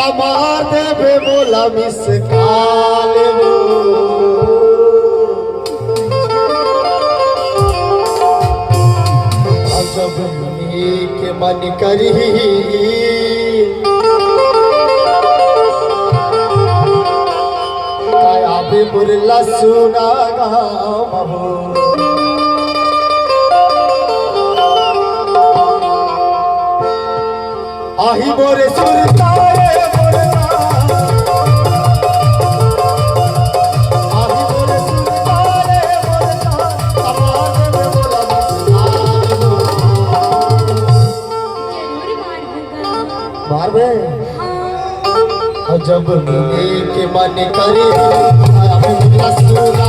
तमार देवे बोला miss call जब के मन करी काया मुरला सुना गाम आही मोरे सुरताए मोरना आही मोरे सुरताए मोरना तमाम में बोला मार बे जब मिले के मन करे सुना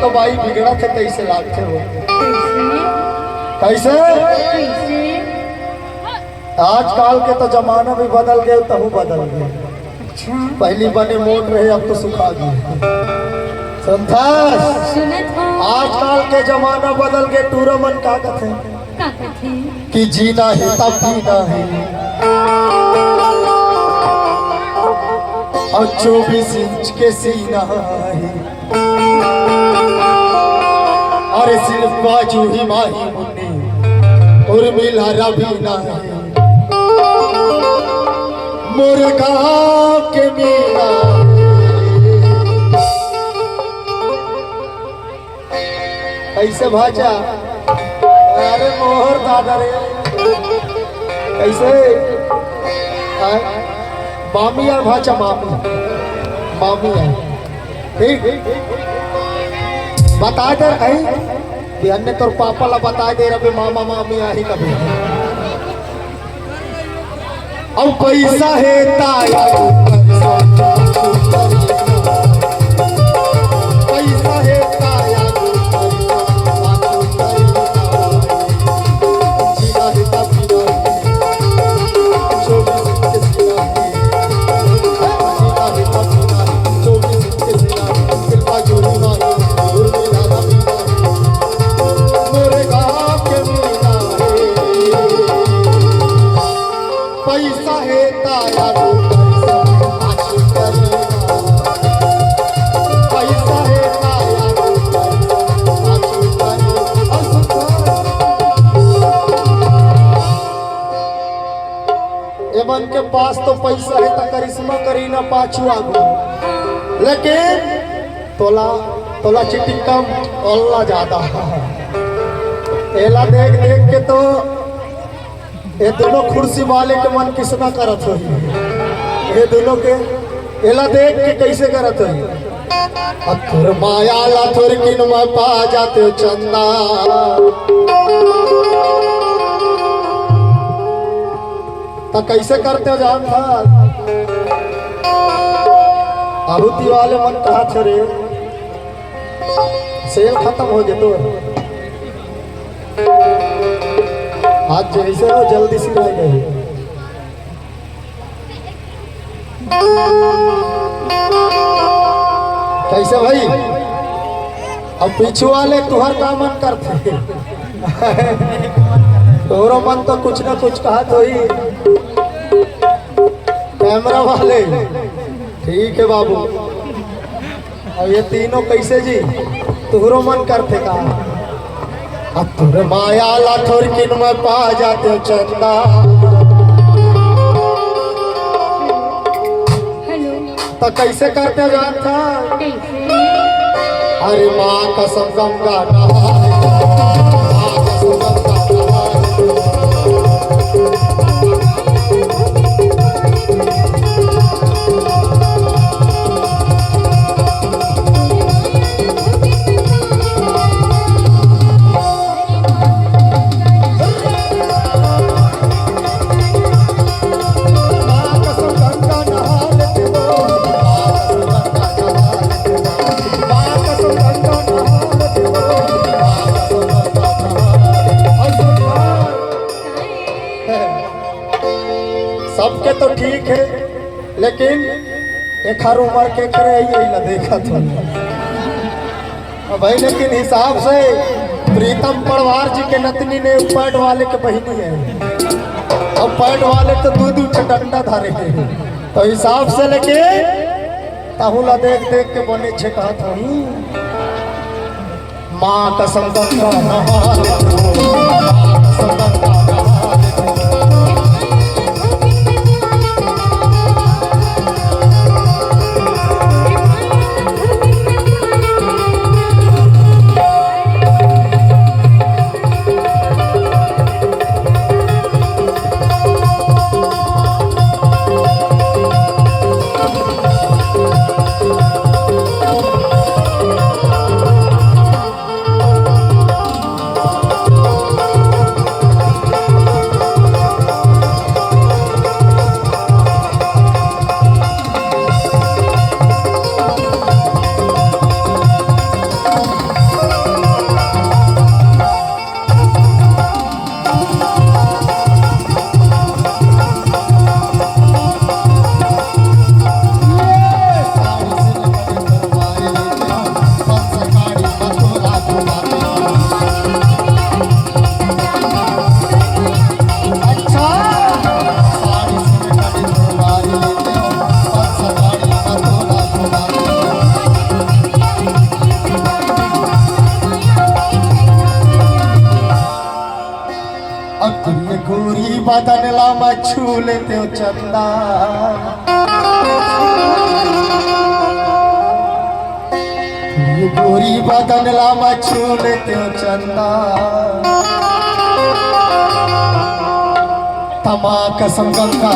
तो भाई बिगड़ा थे कैसे लागते हो कैसे आजकल के तो जमाना भी बदल गए तहु बदल गए। पहली बने मोट रहे अब तो सुखा गए। संथास आजकल के जमाना बदल गए टूरा मन का कथे कि जीना है तब जीना है और 24 इंच के सीना है अरे सिर्फ बाजू ही माही मुन्नी उर्मिला रबीना है मुर्गा के मीना कैसे भाजा अरे मोहर दादा रे कैसे मामी यार भाचा मामी मामी है ठीक बता दे बिहान ने तोर पापा ला बता दे रहे मामा मामी आई कभी अब पैसा है ताया पैसा है ताया जीना है तब पैसा है ताया पास तो पैसा है तो करिश्मा करी ना पाछू आगू, लेकिन तोला तोला चिट्ठी कम ओला ज्यादा। एला देख देख के तो ये दोनों कुर्सी वाले के मन किसना करत हो, ये दोनों के एला देख के कैसे करत हो। अखुर माया ला थोर किन में पा जाते चंदा, तो कैसे करते हो जान था। आहुति वाले मन कहा थे रे सेल खत्म हो गए तो आज जैसे हो जल्दी से रह गए। कैसे भाई अब पीछू वाले तुहर का मन करते तोरो मन तो कुछ ना कुछ कहा तो ही। कैमरा वाले ठीक है बाबू, और ये तीनों कैसे जी तुहरो मन करते का। अब तुर माया ला थोर किन में पा जाते चंदा, तो कैसे करते जान था। अरे माँ कसम गंगा नहाए, माँ कसम गंगा सबके तो ठीक है, लेकिन एक हर उम्र के करे यही ना देखा तो भाई। लेकिन हिसाब से प्रीतम पड़वार जी के नतनी ने पैड वाले के बहिनी है, अब पैड वाले तो दूध डंडा धारे हैं, तो हिसाब से लेके ताहुला देख देख के बने छे कहा था माँ कसम गंगा नहाले, माँ कसम गंगा गोरी बदन ला मछू लेते हो चंदा, ये गोरी बदन ला मछू लेते हो चंदा, तमा कसम गंगा